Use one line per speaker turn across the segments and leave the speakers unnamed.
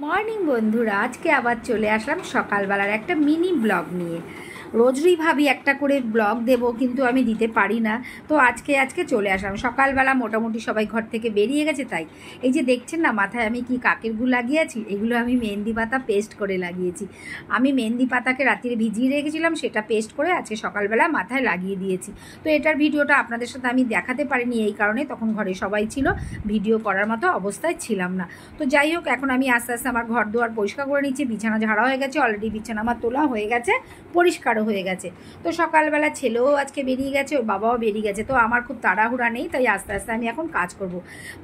Morning বন্ধুরা, আজকে আবার চলে আসলাম সকালবেলার একটা মিনি ব্লগ নিয়ে। রোজই ভাবি একটা করে ব্লগ দেব, কিন্তু আমি দিতে পারি না। তো আজকে চলে আসলাম সকালবেলা। মোটামুটি সবাই ঘর থেকে বেরিয়ে গেছে, তাই এই যে দেখছেন না মাথায় আমি কি কাকের গু লাগিয়েছি, এগুলো আমি মেহেন্দি পাতা পেস্ট করে লাগিয়েছি। আমি মেহেন্দি পাতাকে রাত্রে ভিজিয়ে রেখেছিলাম, সেটা পেস্ট করে আজকে সকালবেলা মাথায় লাগিয়ে দিয়েছি। তো এটার ভিডিওটা আপনাদের সাথে আমি দেখাতে পারিনি, এই কারণে তখন ঘরে সবাই ছিল, ভিডিও করার মতো অবস্থায় ছিলাম না। তো যাই হোক, এখন আমি আস্তে আস্তে আমার ঘর দুয়ার পরিষ্কার করে নিচ্ছি। বিছানা ঝাড়া হয়ে গেছে, অলরেডি বিছানা আমার তোলা হয়ে গেছে, পরিষ্কারও হয়ে গেছে। তো সকালবেলা ছেলেও আজকে বেরিয়ে গেছে, ওর বাবাও বেরিয়ে গেছে। তো আমার খুব তাড়াহুড়া নেই, তাই আস্তে আস্তে আমি এখন কাজ করব।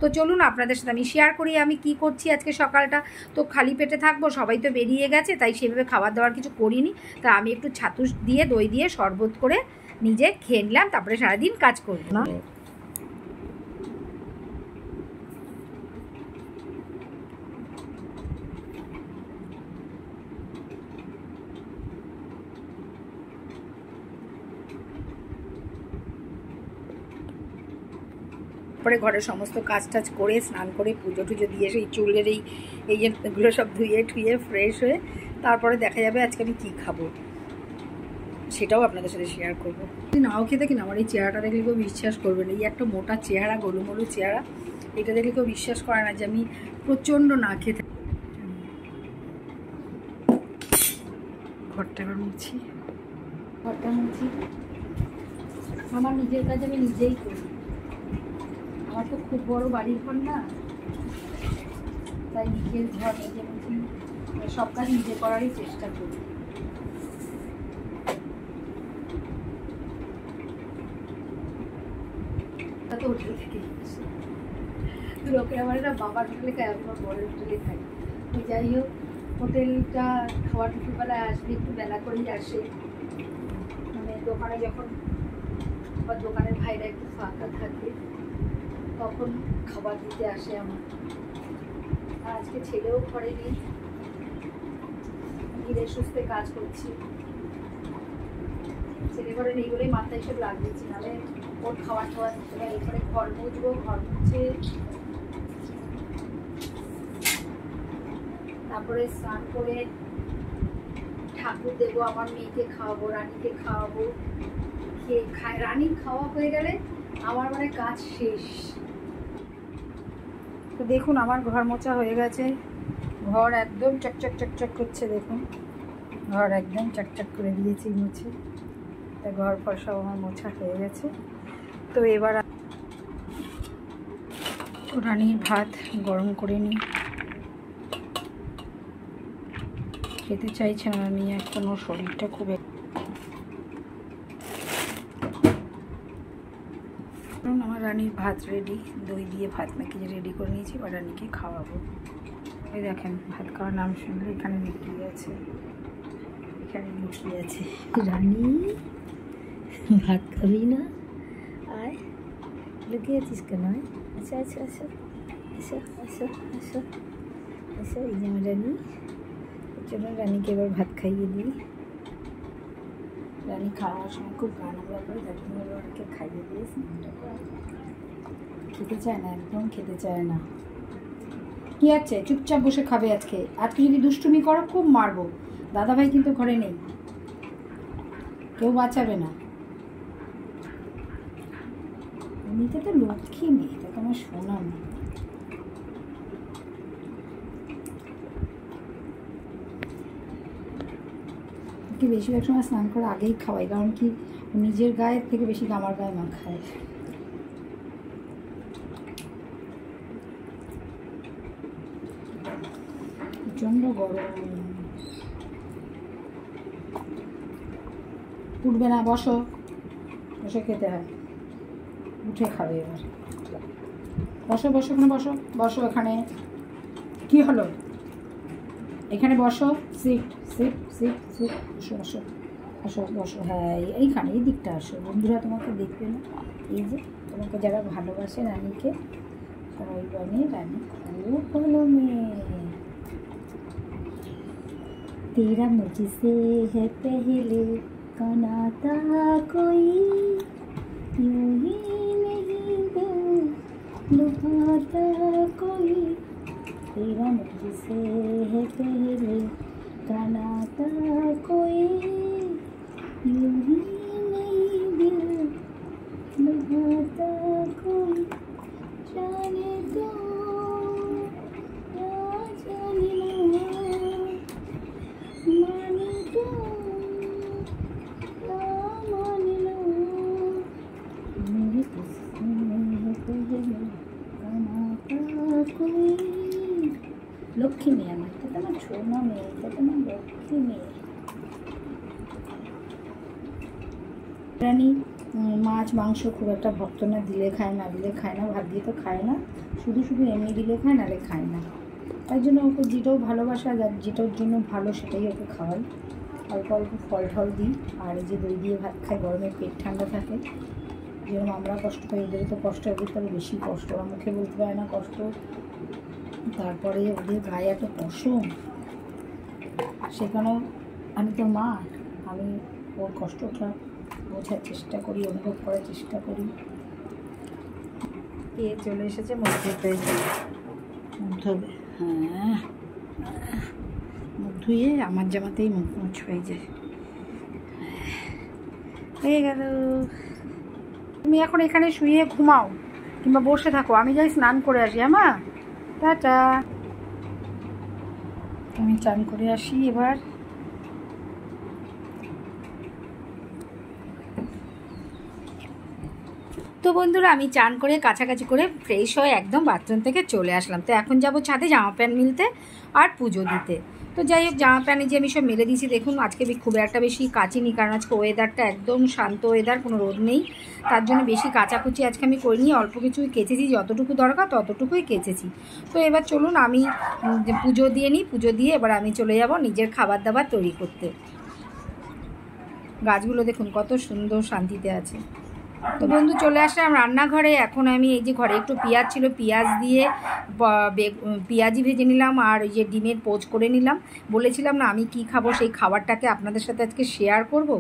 তো চলুন আপনাদের সাথে আমি শেয়ার করি আমি কি করছি আজকে সকালটা। তো খালি পেটে থাকবো, সবাই তো বেরিয়ে গেছে, তাই সেভাবে খাবার দাবার কিছু করিনি। তা আমি একটু ছাতু দিয়ে দই দিয়ে শরবত করে নিজে খেয়ে নিলাম, তারপরে সারাদিন কাজ করবো না। তারপরে ঘরের সমস্ত কাজ টাজ করে স্নান করে পুজো টুজো দিয়ে সেই চুলের এই এগুলো সব ধুয়ে ঠুয়ে ফ্রেশ হয়ে তারপরে দেখা যাবে আজকে আমি কী খাবো, সেটাও আপনাদের সাথে শেয়ার করবো। নাও খেতে কিনা আমার এই চেহারাটা দেখলে কেউ বিশ্বাস করবে না। এই একটা মোটা চেহারা, গোলুমলু চেহারা, এটা দেখলে কেউ বিশ্বাস করে না যে আমি প্রচণ্ড না খেতে। ঘরটা মুছি, আমার নিজের কাজ আমি নিজেই করি। আমার তো খুব বড় বাড়ির ঘর না, তাই নিজের ঘর নিজে মুছি, সব কাজ নিজে করারই চেষ্টা করি। তো হোটেল থেকে লোকের আমার একটা বাবার হোটেলে খাই, আমি আমার বড়ের হোটেলে খাই। তো যাই হোক, হোটেলটা খাওয়ার দুপুরবেলায় আসবে, একটু বেলা করেই আসে। মানে দোকানে যখন আমার দোকানের ভাইরা একটু ফাঁকা থাকে তখন খাবার দিতে আসে আমার। আর আজকে ছেলেও ঘরে নেই, ধীরে সুস্থে কাজ করছি। ছেলে ঘরে নেই বলেই মাথায় সব লাগিয়েছি, নাহলে ওর খাবার খাওয়া দিতে পারে। এরপরে ঘর মুছবো, ঘর মুছে তারপরে স্নান করে ঠাকুর দেবো, আমার মেয়েকে খাওয়াবো, রানীকে খাওয়াবো। রানীর খাওয়া হয়ে গেলে আমার মানে কাজ শেষ। তো দেখুন আমার ঘর মোছা হয়ে গেছে, ঘর একদম চকচক চকচক করছে। দেখুন ঘর একদম চকচক করে দিয়েছি মুছে, তা ঘর ফর সব আমার মোছা হয়ে গেছে। তো এবার রানীর ভাত গরম করে নিই। খেতে চাইছে না রানী, এখনও শরীরটা খুব আমার রানীর ভাত রেডি, দই দিয়ে ভাত মেখে রেডি করে নিয়েছি, এবার রানীকে খাওয়াবো। এই দেখেন ভাত খাওয়ার নাম শুনলে এখানে লুকিয়ে আছে, এখানে লুকিয়ে আছে। রানী ভাত খাবি না? আয়, লুকিয়ে আছিস কেন? আচ্ছা আচ্ছা আচ্ছা আচ্ছা আচ্ছা আচ্ছা আচ্ছা, এই যে আমার রানী। চলো রানীকে এবার ভাত খাইয়ে দিই। রানী খাওয়ার সময় খুব গান আমরা করে, তার জন্য রানীকে খাইয়ে দিয়ে স্নানটা করে। খেতে চায় না, একদম খেতে চায় না। কি আছে, চুপচাপ বসে খাবে। আজকে যদি দুষ্টুমি করো খুব মারবো। দাদাভাই কিন্তু ঘরে নেই, কেউ বাঁচাবে না। এমনিতে তো লক্ষ্মী মেয়ে, তা তোমার শোনা না। কি বেশিরভাগ সময় স্নান করে আগেই খাওয়াই, কারণ কি নিজের গায়ের থেকে বেশি আমার গায়ে মাখায়। প্রচণ্ড গরম, উঠবে না। বসো, বসে খেতে হয়, উঠে খাবে এবার। বসো বসো, এখানে বসো, বসো এখানে। কি হলো, এখানে বসো। সিট সিট সিট সিট, বসো বসো বসো বসো। হ্যাঁ এইখানে, এই দিকটা আসো, বন্ধুরা তোমাকে দেখবে না। এই যে তোমাকে যারা ভালোবাসে রানীকে, সবাই বলে রানী খুব ভালো মেয়ে। तेरा मुझसे है पहले का नाता कोई, यूं ही नहीं दिल लुभाता कोई। तेरा मुझसे है पहले का नाता कोई यूं ही नहीं दिल लगाता कोई जाने दो या जाने ना माने दो या माने ना मेरे किस्मत है पहले का नाता कोई লক্ষ্মী মেয়ে আমার, এটা আমার ছোনা মেয়ে, এটা আমার লক্ষ্মী মেয়ে। রানী মাছ মাংস খুব একটা ভক্ত না, দিলে খায় না দিলে খায় না, ভাত দিয়ে তো খায় না, শুধু শুধু এমনি দিলে খায়, নাহলে খায় না। তাই জন্য ওকে যেটাও ভালোবাসা, যেটার জন্য ভালো সেটাই ওকে খাওয়াই। অল্প অল্প ফল ঠল দিই, আর এই যে দই দিয়ে ভাত খায়, গরমে পেট ঠান্ডা থাকে। যেরকম আমরা কষ্ট পাই, ওদের তো কষ্ট, ওদের তো বেশি কষ্ট, ওরা মুখে বলতে পারে না কষ্ট। তারপরে ওদের গায়ে এত পশম, সেখানেও আমি তো মা, আমি ওর কষ্টটা বোঝার চেষ্টা করি, অনুভব করার চেষ্টা করি। কে চলে এসেছে মুখ ধুতে, মুখ ধোবে, হ্যাঁ মুখ ধুয়ে আমার জামাতেই মুখ মুছ হয়ে যায়। হয়ে গেল। তুমি এখন এখানে শুয়ে ঘুমাও কিংবা বসে থাকো, আমি যাই স্নান করে আসি। হ্যাঁ মা, টাটা। আমি চান করে আসি এবার। তো বন্ধুরা, আমি চান করে কাছাকাছি করে ফ্রেশ হয়ে একদম বাথরুম থেকে চলে আসলাম। তো এখন যাব ছাদে জামা প্যান্ট মিলতে আর পুজো দিতে। তো যাই হোক, জামা প্যান্ট যে আমি সব মেলে দিয়েছি। দেখুন আজকে খুব একটা বেশি কাচিনি, কারণ আজকে ওয়েদারটা একদম শান্ত ওয়েদার, কোনো রোদ নেই, তার জন্য বেশি কাচাকুচি আজকে আমি করিনি। অল্প কিছুই কেচেছি, যতটুকু দরকার ততটুকুই কেচেছি। তো এবার চলুন আমি পুজো দিয়ে নিই, পুজো দিয়ে এবার আমি চলে যাব নিজের খাবার দাবার তৈরি করতে। গাছগুলো দেখুন কত সুন্দর শান্তিতে আছে। তো বন্ধু চলে আসলাম রান্নাঘরে। এখন আমি এই যে ঘরে একটু পেঁয়াজ ছিল, পেঁয়াজ দিয়ে পেঁয়াজি ভেজে নিলাম, আর ওই যে ডিমের পোচ করে নিলাম। বলেছিলাম না আমি কি খাবো, সেই খাবারটাকে আপনাদের সাথে আজকে শেয়ার করব।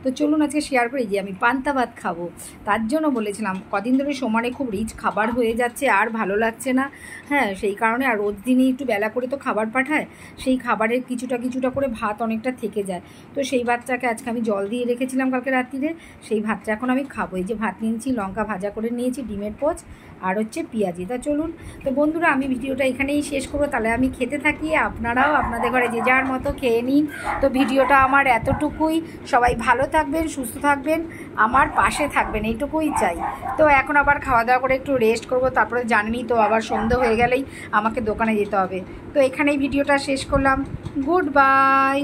তো চলুন আজকে শেয়ার করি যে আমি পান্তা ভাত খাবো। তার জন্য বলেছিলাম, কদিন ধরে সমানে খুব রিচ খাবার হয়ে যাচ্ছে, আর ভালো লাগছে না। হ্যাঁ, সেই কারণে আর রোজ দিনই একটু বেলা করে তো খাবার পাঠায়, সেই খাবারের কিছুটা করে ভাত অনেকটা থেকে যায়। তো সেই ভাতটাকে আজকে আমি জল দিয়ে রেখেছিলাম কালকে রাত্রিরে, সেই ভাতটা এখন আমি খাবো। এই যে ভাত নিয়েছি, লঙ্কা ভাজা করে নিয়েছি, ডিমের পোচ আর হচ্ছে পেঁয়াজি। তা চলুন। তো বন্ধুরা আমি ভিডিওটা এখানেই শেষ করবো, তাহলে আমি খেতে থাকি, আপনারাও আপনাদের ঘরে যে যার মতো খেয়ে নিন। তো ভিডিওটা আমার এতটুকুই। সবাই ভালো থাকবেন, সুস্থ থাকবেন, আমার পাশে থাকবেন, এইটুকুই চাই। তো এখন আবার খাওয়া দাওয়া করে একটু রেস্ট করবো, তারপরে জানেনই তো আবার সন্ধ্যে হয়ে গেলেই আমাকে দোকানে যেতে হবে। তো এখানেই ভিডিওটা শেষ করলাম। Good bye.